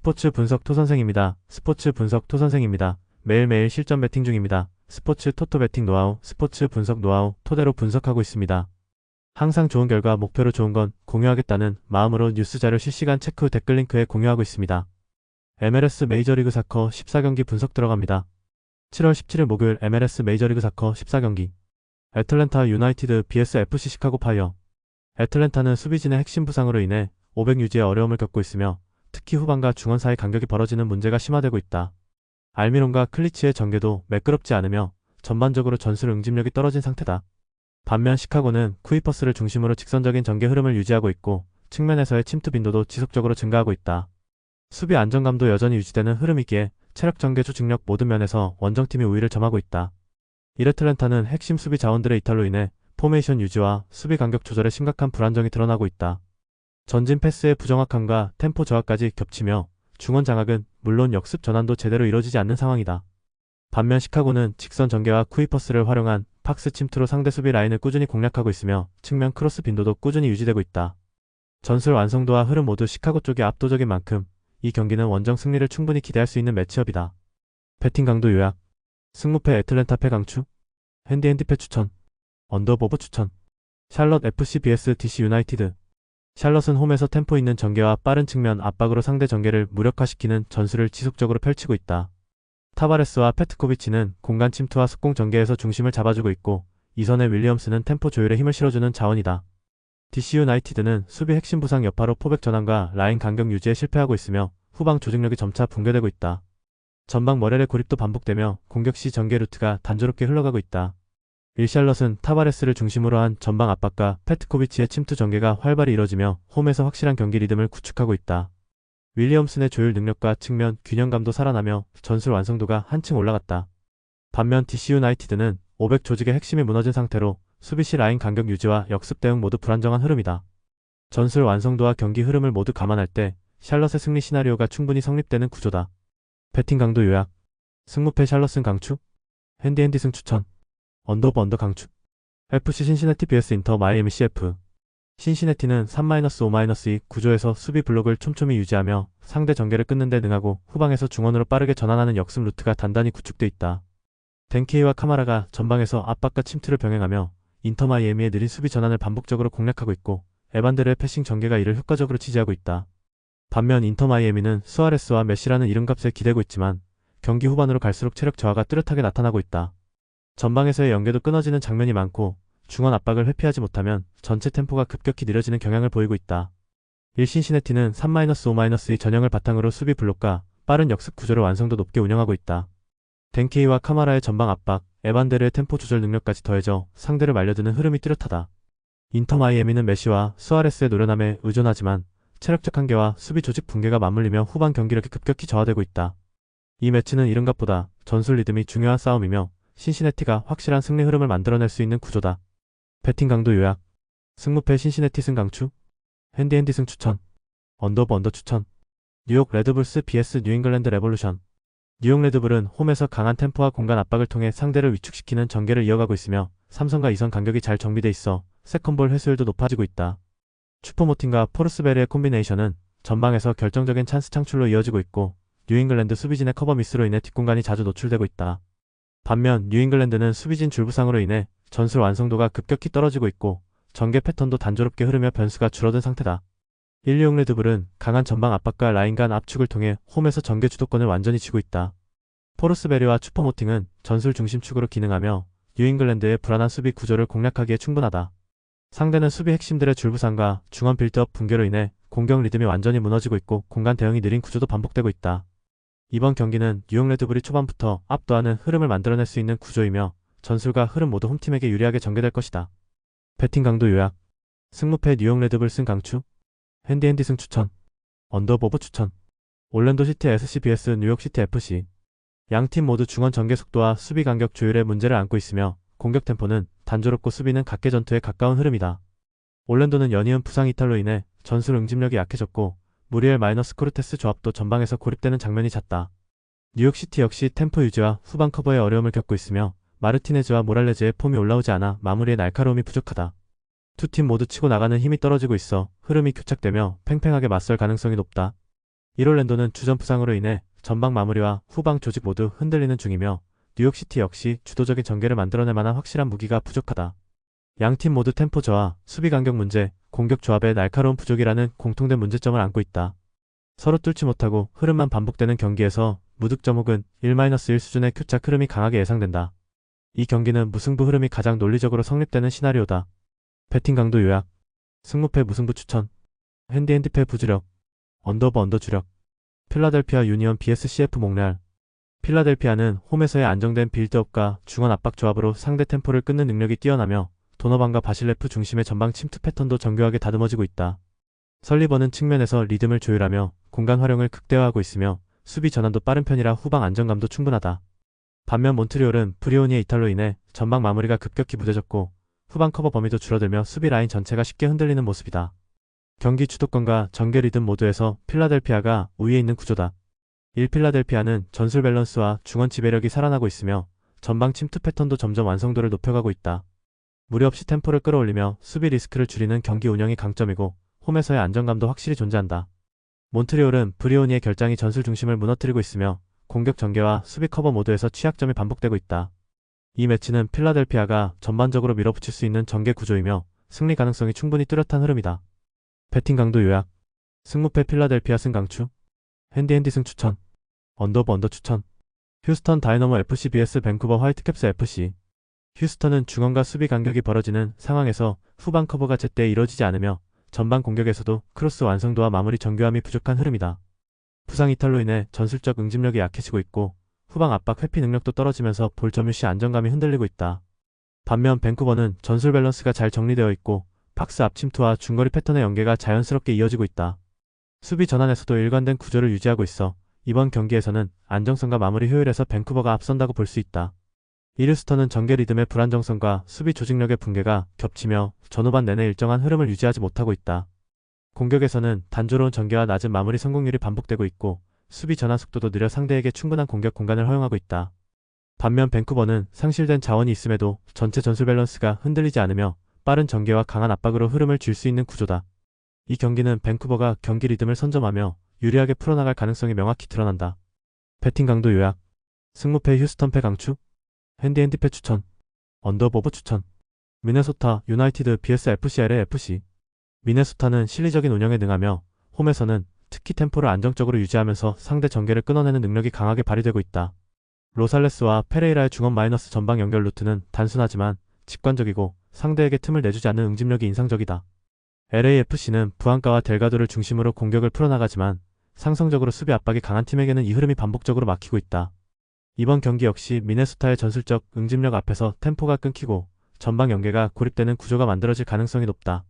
스포츠 분석 토선생입니다. 스포츠 분석 토선생입니다. 매일매일 실전 배팅 중입니다. 스포츠 토토 배팅 노하우, 스포츠 분석 노하우 토대로 분석하고 있습니다. 항상 좋은 결과 목표로 좋은 건 공유하겠다는 마음으로 뉴스 자료 실시간 체크 후 댓글 링크에 공유하고 있습니다. MLS 메이저리그 사커 14경기 분석 들어갑니다. 7월 17일 목요일 MLS 메이저리그 사커 14경기 애틀랜타 유나이티드 vs FC 시카고 파이어. 애틀랜타는 수비진의 핵심 부상으로 인해 500 유지에 어려움을 겪고 있으며 특히 후반과 중원 사이 간격이 벌어지는 문제가 심화되고 있다. 알미론과 클리치의 전개도 매끄럽지 않으며 전반적으로 전술 응집력이 떨어진 상태다. 반면 시카고는 쿠이퍼스를 중심으로 직선적인 전개 흐름을 유지하고 있고 측면에서의 침투 빈도도 지속적으로 증가하고 있다. 수비 안정감도 여전히 유지되는 흐름이기에 체력 전개 조직력 모든 면에서 원정팀이 우위를 점하고 있다. 이래틀랜타는 핵심 수비 자원들의 이탈로 인해 포메이션 유지와 수비 간격 조절에 심각한 불안정이 드러나고 있다. 전진 패스의 부정확함과 템포 저하까지 겹치며 중원 장악은 물론 역습 전환도 제대로 이뤄지지 않는 상황이다. 반면 시카고는 직선 전개와 쿠이퍼스를 활용한 팍스 침투로 상대 수비 라인을 꾸준히 공략하고 있으며 측면 크로스 빈도도 꾸준히 유지되고 있다. 전술 완성도와 흐름 모두 시카고 쪽이 압도적인 만큼 이 경기는 원정 승리를 충분히 기대할 수 있는 매치업이다. 배팅 강도 요약. 승무패 애틀랜타 패 강추. 핸디핸디 패 추천. 언더보버 추천. 샬럿 FC vs DC 유나이티드. 샬럿은 홈에서 템포 있는 전개와 빠른 측면 압박으로 상대 전개를 무력화시키는 전술을 지속적으로 펼치고 있다. 타바레스와 페트코비치는 공간 침투와 속공 전개에서 중심을 잡아주고 있고 이선의 윌리엄스는 템포 조율에 힘을 실어주는 자원이다. DC 유나이티드는 수비 핵심 부상 여파로 포백 전환과 라인 간격 유지에 실패하고 있으며 후방 조직력이 점차 붕괴되고 있다. 전방 머렐의 고립도 반복되며 공격 시 전개 루트가 단조롭게 흘러가고 있다. 윌샬럿은 타바레스를 중심으로 한 전방 압박과 페트코비치의 침투 전개가 활발히 이뤄지며 홈에서 확실한 경기 리듬을 구축하고 있다. 윌리엄슨의 조율 능력과 측면 균형감도 살아나며 전술 완성도가 한층 올라갔다. 반면 DC 유나이티드는 500 조직의 핵심이 무너진 상태로 수비시 라인 간격 유지와 역습 대응 모두 불안정한 흐름이다. 전술 완성도와 경기 흐름을 모두 감안할 때 샬럿의 승리 시나리오가 충분히 성립되는 구조다. 배팅 강도 요약. 승무패 샬럿은 강추. 핸디핸디 승 추천. 언더오버 언더 강추. FC 신시내티 vs 인터 마이애미 CF. 신시내티는 3-5-2 구조에서 수비 블록을 촘촘히 유지하며 상대 전개를 끊는 데 능하고 후방에서 중원으로 빠르게 전환하는 역습 루트가 단단히 구축돼 있다. 덴케이와 카마라가 전방에서 압박과 침투를 병행하며 인터 마이애미의 느린 수비 전환을 반복적으로 공략하고 있고 에반데르의 패싱 전개가 이를 효과적으로 지지하고 있다. 반면 인터 마이애미는 수아레스와 메시라는 이름값에 기대고 있지만 경기 후반으로 갈수록 체력 저하가 뚜렷하게 나타나고 있다. 전방에서의 연계도 끊어지는 장면이 많고 중원 압박을 회피하지 못하면 전체 템포가 급격히 느려지는 경향을 보이고 있다. 신시내티는 3-5-2 전형을 바탕으로 수비 블록과 빠른 역습 구조를 완성도 높게 운영하고 있다. 덴케이와 카마라의 전방 압박, 에반데르의 템포 조절 능력까지 더해져 상대를 말려드는 흐름이 뚜렷하다. 인터 마이애미는 메시와 수아레스의 노련함에 의존하지만 체력적 한계와 수비 조직 붕괴가 맞물리며 후반 경기력이 급격히 저하되고 있다. 이 매치는 이른것보다 전술 리듬이 중요한 싸움이며 신시내티가 확실한 승리 흐름을 만들어낼 수 있는 구조다. 배팅 강도 요약. 승무패 신시내티 승 강추. 핸디핸디 승 추천. 언더오버 언더 추천. 뉴욕 레드불스 vs 뉴잉글랜드 레볼루션. 뉴욕 레드불은 홈에서 강한 템포와 공간 압박을 통해 상대를 위축시키는 전개를 이어가고 있으며 삼선과 이선 간격이 잘 정비돼 있어 세컨볼 회수율도 높아지고 있다. 슈퍼모팅과 포르스베리의 콤비네이션은 전방에서 결정적인 찬스 창출로 이어지고 있고 뉴잉글랜드 수비진의 커버 미스로 인해 뒷공간이 자주 노출되고 있다. 반면 뉴잉글랜드는 수비진 줄부상으로 인해 전술 완성도가 급격히 떨어지고 있고 전개 패턴도 단조롭게 흐르며 변수가 줄어든 상태다. 뉴욕 레드불은 강한 전방 압박과 라인 간 압축을 통해 홈에서 전개 주도권을 완전히 쥐고 있다. 포르스베리와 슈퍼모팅은 전술 중심축으로 기능하며 뉴잉글랜드의 불안한 수비 구조를 공략하기에 충분하다. 상대는 수비 핵심들의 줄부상과 중원 빌드업 붕괴로 인해 공격 리듬이 완전히 무너지고 있고 공간 대응이 느린 구조도 반복되고 있다. 이번 경기는 뉴욕 레드불이 초반부터 압도하는 흐름을 만들어낼 수 있는 구조이며 전술과 흐름 모두 홈팀에게 유리하게 전개될 것이다. 배팅 강도 요약. 승무패 뉴욕 레드불 승 강추. 핸디핸디 승 추천. 언더오버 추천. 올랜도 시티 SC vs 뉴욕 시티 FC. 양팀 모두 중원 전개 속도와 수비 간격 조율에 문제를 안고 있으며 공격 템포는 단조롭고 수비는 각계 전투에 가까운 흐름이다. 올랜도는 연이은 부상 이탈로 인해 전술 응집력이 약해졌고 무리엘 마이너스 코르테스 조합도 전방에서 고립되는 장면이 잦다. 뉴욕시티 역시 템포 유지와 후방 커버에 어려움을 겪고 있으며 마르티네즈와 모랄레즈의 폼이 올라오지 않아 마무리에 날카로움이 부족하다. 두 팀 모두 치고 나가는 힘이 떨어지고 있어 흐름이 교착되며 팽팽하게 맞설 가능성이 높다. 이롤랜도는 주전 부상으로 인해 전방 마무리와 후방 조직 모두 흔들리는 중이며 뉴욕시티 역시 주도적인 전개를 만들어낼 만한 확실한 무기가 부족하다. 양팀 모두 템포 저하, 수비 간격 문제, 공격 조합의 날카로운 부족이라는 공통된 문제점을 안고 있다. 서로 뚫지 못하고 흐름만 반복되는 경기에서 무득점 혹은 1-1 수준의 교착 흐름이 강하게 예상된다. 이 경기는 무승부 흐름이 가장 논리적으로 성립되는 시나리오다. 배팅 강도 요약, 승무패 무승부 추천, 핸디패 부주력, 언더오버 언더 주력, 필라델피아 유니언 vs CF 몽레알. 필라델피아는 홈에서의 안정된 빌드업과 중원 압박 조합으로 상대 템포를 끊는 능력이 뛰어나며 도너반과 바실레프 중심의 전방 침투 패턴도 정교하게 다듬어지고 있다. 설리번은 측면에서 리듬을 조율하며 공간 활용을 극대화하고 있으며 수비 전환도 빠른 편이라 후방 안정감도 충분하다. 반면 몬트리올은 브리오니의 이탈로 인해 전방 마무리가 급격히 무뎌졌고 후방 커버 범위도 줄어들며 수비 라인 전체가 쉽게 흔들리는 모습이다. 경기 주도권과 전개 리듬 모두에서 필라델피아가 우위에 있는 구조다. 1. 필라델피아는 전술 밸런스와 중원 지배력이 살아나고 있으며 전방 침투 패턴도 점점 완성도를 높여가고 있다. 무리 없이 템포를 끌어올리며 수비 리스크를 줄이는 경기 운영이 강점이고 홈에서의 안정감도 확실히 존재한다. 몬트리올은 브리오니의 결장이 전술 중심을 무너뜨리고 있으며 공격 전개와 수비 커버 모두에서 취약점이 반복되고 있다. 이 매치는 필라델피아가 전반적으로 밀어붙일 수 있는 전개 구조이며 승리 가능성이 충분히 뚜렷한 흐름이다. 배팅 강도 요약, 승무패 필라델피아 승 강추, 핸디 승 추천, 언더오버 언더 추천, 휴스턴 다이너모 FC vs 밴쿠버 화이트캡스 FC. 휴스턴은 중원과 수비 간격이 벌어지는 상황에서 후방 커버가 제때 이뤄지지 않으며 전방 공격에서도 크로스 완성도와 마무리 정교함이 부족한 흐름이다. 부상 이탈로 인해 전술적 응집력이 약해지고 있고 후방 압박 회피 능력도 떨어지면서 볼 점유 시 안정감이 흔들리고 있다. 반면 밴쿠버는 전술 밸런스가 잘 정리되어 있고 박스 앞 침투와 중거리 패턴의 연계가 자연스럽게 이어지고 있다. 수비 전환에서도 일관된 구조를 유지하고 있어 이번 경기에서는 안정성과 마무리 효율에서 밴쿠버가 앞선다고 볼 수 있다. 휴스턴은 전개 리듬의 불안정성과 수비 조직력의 붕괴가 겹치며 전후반 내내 일정한 흐름을 유지하지 못하고 있다. 공격에서는 단조로운 전개와 낮은 마무리 성공률이 반복되고 있고 수비 전환 속도도 느려 상대에게 충분한 공격 공간을 허용하고 있다. 반면 밴쿠버는 상실된 자원이 있음에도 전체 전술 밸런스가 흔들리지 않으며 빠른 전개와 강한 압박으로 흐름을 줄 수 있는 구조다. 이 경기는 밴쿠버가 경기 리듬을 선점하며 유리하게 풀어나갈 가능성이 명확히 드러난다. 배팅 강도 요약, 승무패 휴스턴패 강추, 핸디패 추천, 언더오버 추천, 미네소타 유나이티드 vs FC LA FC. 미네소타는 실리적인 운영에 능하며 홈에서는 특히 템포를 안정적으로 유지하면서 상대 전개를 끊어내는 능력이 강하게 발휘되고 있다. 로살레스와 페레이라의 중원 마이너스 전방 연결 루트는 단순하지만 직관적이고 상대에게 틈을 내주지 않는 응집력이 인상적이다. LAFC는 부안가와 델가도를 중심으로 공격을 풀어나가지만 상성적으로 수비 압박이 강한 팀에게는 이 흐름이 반복적으로 막히고 있다. 이번 경기 역시 미네소타의 전술적 응집력 앞에서 템포가 끊기고 전방 연계가 고립되는 구조가 만들어질 가능성이 높다.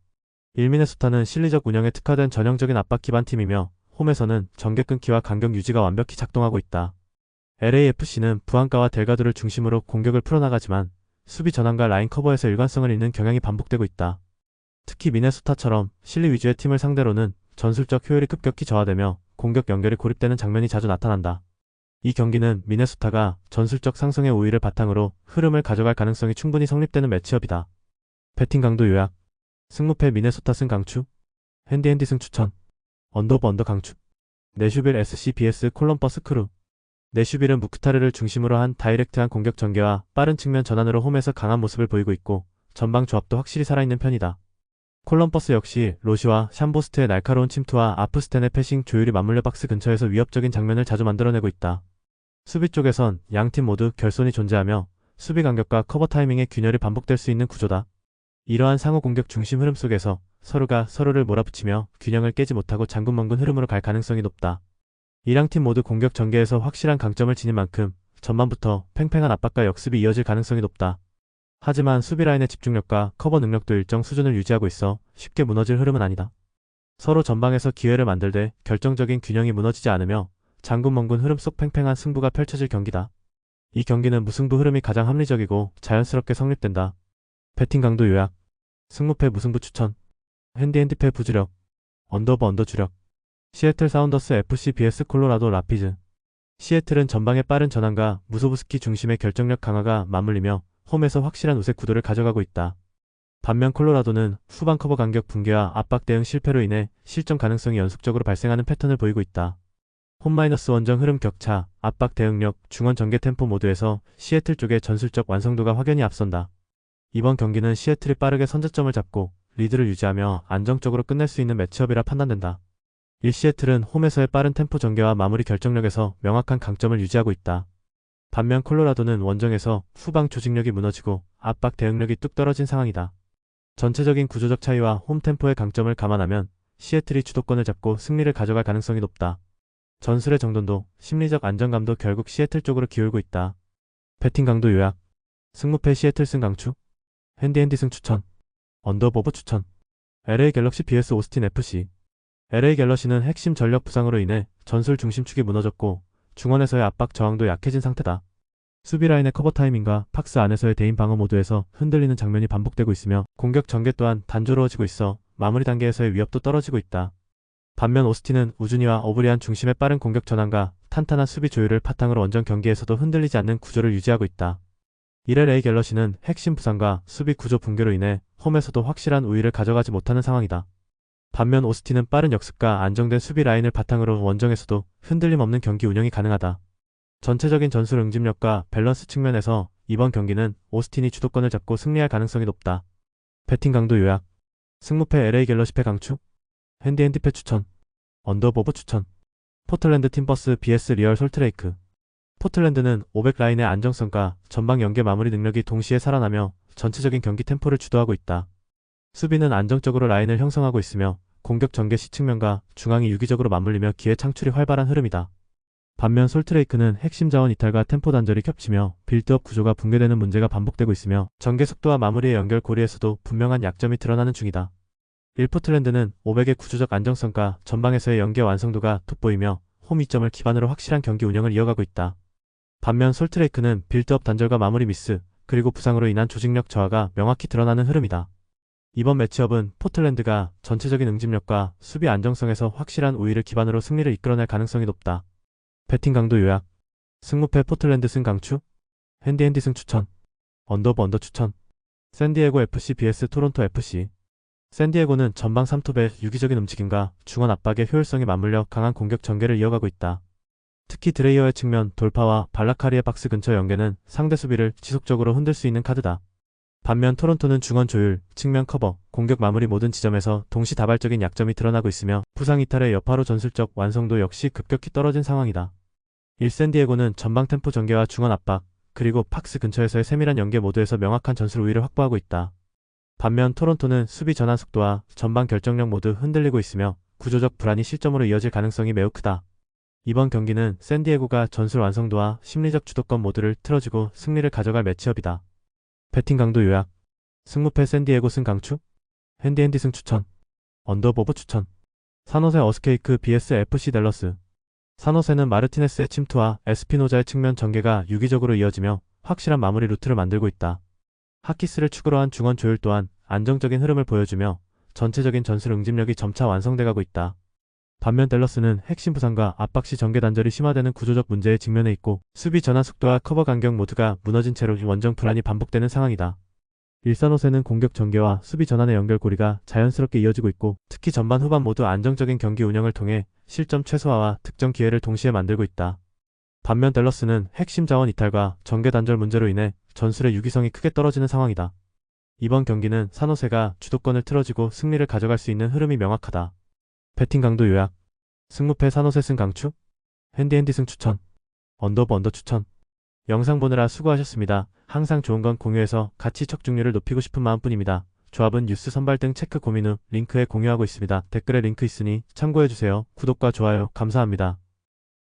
미네소타는 실리적 운영에 특화된 전형적인 압박 기반 팀이며 홈에서는 전개 끊기와 간격 유지가 완벽히 작동하고 있다. LAFC는 부안가와 델가도를 중심으로 공격을 풀어나가지만 수비 전환과 라인 커버에서 일관성을 잃는 경향이 반복되고 있다. 특히 미네소타처럼 실리 위주의 팀을 상대로는 전술적 효율이 급격히 저하되며 공격 연결이 고립되는 장면이 자주 나타난다. 이 경기는 미네소타가 전술적 상승의 우위를 바탕으로 흐름을 가져갈 가능성이 충분히 성립되는 매치업이다. 배팅 강도 요약, 승무패 미네소타 승 강추, 핸디 승 추천, 언더오버 언더 강추, 내슈빌 SC vs 콜럼버스 크루. 내슈빌은 무크타르를 중심으로 한 다이렉트한 공격 전개와 빠른 측면 전환으로 홈에서 강한 모습을 보이고 있고 전방 조합도 확실히 살아있는 편이다. 콜럼버스 역시 로시와 샴보스트의 날카로운 침투와 아프스텐의 패싱 조율이 맞물려 박스 근처에서 위협적인 장면을 자주 만들어내고 있다. 수비 쪽에선 양팀 모두 결손이 존재하며 수비 간격과 커버 타이밍의 균열이 반복될 수 있는 구조다. 이러한 상호 공격 중심 흐름 속에서 서로가 서로를 몰아붙이며 균형을 깨지 못하고 장군멍군 흐름으로 갈 가능성이 높다. 이랑팀 모두 공격 전개에서 확실한 강점을 지닌 만큼 전반부터 팽팽한 압박과 역습이 이어질 가능성이 높다. 하지만 수비 라인의 집중력과 커버 능력도 일정 수준을 유지하고 있어 쉽게 무너질 흐름은 아니다. 서로 전방에서 기회를 만들되 결정적인 균형이 무너지지 않으며 장군멍군 흐름 속 팽팽한 승부가 펼쳐질 경기다. 이 경기는 무승부 흐름이 가장 합리적이고 자연스럽게 성립된다. 배팅 강도 요약, 승무패 무승부 추천, 핸디패 부주력, 언더오버 언더 주력, 시애틀 사운더스 FC vs 콜로라도 라피즈. 시애틀은 전방의 빠른 전환과 무소부스키 중심의 결정력 강화가 맞물리며 홈에서 확실한 우세 구도를 가져가고 있다. 반면 콜로라도는 후방 커버 간격 붕괴와 압박 대응 실패로 인해 실점 가능성이 연속적으로 발생하는 패턴을 보이고 있다. 홈-원정 흐름 격차, 압박 대응력, 중원 전개 템포 모두에서 시애틀 쪽의 전술적 완성도가 확연히 앞선다. 이번 경기는 시애틀이 빠르게 선제점을 잡고 리드를 유지하며 안정적으로 끝낼 수 있는 매치업이라 판단된다. 1시애틀은 홈에서의 빠른 템포 전개와 마무리 결정력에서 명확한 강점을 유지하고 있다. 반면 콜로라도는 원정에서 후방 조직력이 무너지고 압박 대응력이 뚝 떨어진 상황이다. 전체적인 구조적 차이와 홈 템포의 강점을 감안하면 시애틀이 주도권을 잡고 승리를 가져갈 가능성이 높다. 전술의 정돈도 심리적 안정감도 결국 시애틀 쪽으로 기울고 있다. 배팅 강도 요약. 승무패 시애틀 승 강추. 핸디핸디 승 추천. 언더오버 추천. LA 갤럭시 vs 오스틴 FC. LA 갤럭시는 핵심 전력 부상으로 인해 전술 중심축이 무너졌고 중원에서의 압박 저항도 약해진 상태다. 수비라인의 커버 타이밍과 팍스 안에서의 대인 방어 모드에서 흔들리는 장면이 반복되고 있으며 공격 전개 또한 단조로워지고 있어 마무리 단계에서의 위협도 떨어지고 있다. 반면 오스틴은 우준이와 어브리안 중심의 빠른 공격 전환과 탄탄한 수비 조율을 바탕으로 원정 경기에서도 흔들리지 않는 구조를 유지하고 있다. LA 갤럭시는 핵심 부상과 수비 구조 붕괴로 인해 홈에서도 확실한 우위를 가져가지 못하는 상황이다. 반면 오스틴은 빠른 역습과 안정된 수비 라인을 바탕으로 원정에서도 흔들림 없는 경기 운영이 가능하다. 전체적인 전술 응집력과 밸런스 측면에서 이번 경기는 오스틴이 주도권을 잡고 승리할 가능성이 높다. 배팅 강도 요약. 승무패 LA 갤럭시패 강추. 핸디핸디패 추천. 언더오버 추천. 포틀랜드 팀버스 vs 리얼 솔트레이크. 포틀랜드는 500 라인의 안정성과 전방 연계 마무리 능력이 동시에 살아나며 전체적인 경기 템포를 주도하고 있다. 수비는 안정적으로 라인을 형성하고 있으며 공격 전개 시 측면과 중앙이 유기적으로 맞물리며 기회 창출이 활발한 흐름이다. 반면 솔트레이크는 핵심 자원 이탈과 템포 단절이 겹치며 빌드업 구조가 붕괴되는 문제가 반복되고 있으며 전개 속도와 마무리의 연결 고리에서도 분명한 약점이 드러나는 중이다. 1포틀랜드는 500의 구조적 안정성과 전방에서의 연계 완성도가 돋보이며 홈 이점을 기반으로 확실한 경기 운영을 이어가고 있다. 반면 솔트레이크는 빌드업 단절과 마무리 미스, 그리고 부상으로 인한 조직력 저하가 명확히 드러나는 흐름이다. 이번 매치업은 포틀랜드가 전체적인 응집력과 수비 안정성에서 확실한 우위를 기반으로 승리를 이끌어낼 가능성이 높다. 배팅 강도 요약. 승무패 포틀랜드 승 강추. 핸디핸디 승 추천. 언더오버 언더 추천. 샌디에고 FC vs 토론토 FC. 샌디에고는 전방 3톱의 유기적인 움직임과 중원 압박의 효율성이 맞물려 강한 공격 전개를 이어가고 있다. 특히 드레이어의 측면 돌파와 발라카리의 박스 근처 연계는 상대 수비를 지속적으로 흔들 수 있는 카드다. 반면 토론토는 중원 조율, 측면 커버, 공격 마무리 모든 지점에서 동시다발적인 약점이 드러나고 있으며 부상 이탈의 여파로 전술적 완성도 역시 급격히 떨어진 상황이다. 샌디에고는 전방 템포 전개와 중원 압박, 그리고 팍스 근처에서의 세밀한 연계 모두에서 명확한 전술 우위를 확보하고 있다. 반면 토론토는 수비 전환 속도와 전방 결정력 모두 흔들리고 있으며 구조적 불안이 실점으로 이어질 가능성이 매우 크다. 이번 경기는 샌디에고가 전술 완성도와 심리적 주도권 모두를 틀어주고 승리를 가져갈 매치업이다. 배팅 강도 요약. 승무패 샌디에고 승 강추. 핸디핸디 승 추천. 언더오버 추천. 산호세 어스케이크 vs FC 댈러스. 산호세는 마르티네스의 침투와 에스피노자의 측면 전개가 유기적으로 이어지며 확실한 마무리 루트를 만들고 있다. 하키스를 축으로 한 중원 조율 또한 안정적인 흐름을 보여주며 전체적인 전술 응집력이 점차 완성돼가고 있다. 반면 댈러스는 핵심 부상과 압박 시 전개 단절이 심화되는 구조적 문제에 직면해 있고 수비 전환 속도와 커버 간격 모두가 무너진 채로 원정 불안이 반복되는 상황이다. 산호세는 공격 전개와 수비 전환의 연결고리가 자연스럽게 이어지고 있고 특히 전반 후반 모두 안정적인 경기 운영을 통해 실점 최소화와 득점 기회를 동시에 만들고 있다. 반면 댈러스는 핵심 자원 이탈과 전개 단절 문제로 인해 전술의 유기성이 크게 떨어지는 상황이다. 이번 경기는 산호세가 주도권을 틀어지고 승리를 가져갈 수 있는 흐름이 명확하다. 배팅 강도 요약. 승무패 산호세 승 강추. 핸디핸디 승 추천. 언더오버 언더 추천. 영상 보느라 수고하셨습니다. 항상 좋은 건 공유해서 같이 척중률을 높이고 싶은 마음뿐입니다. 조합은 뉴스 선발 등 체크 고민 후 링크에 공유하고 있습니다. 댓글에 링크 있으니 참고해주세요. 구독과 좋아요 감사합니다.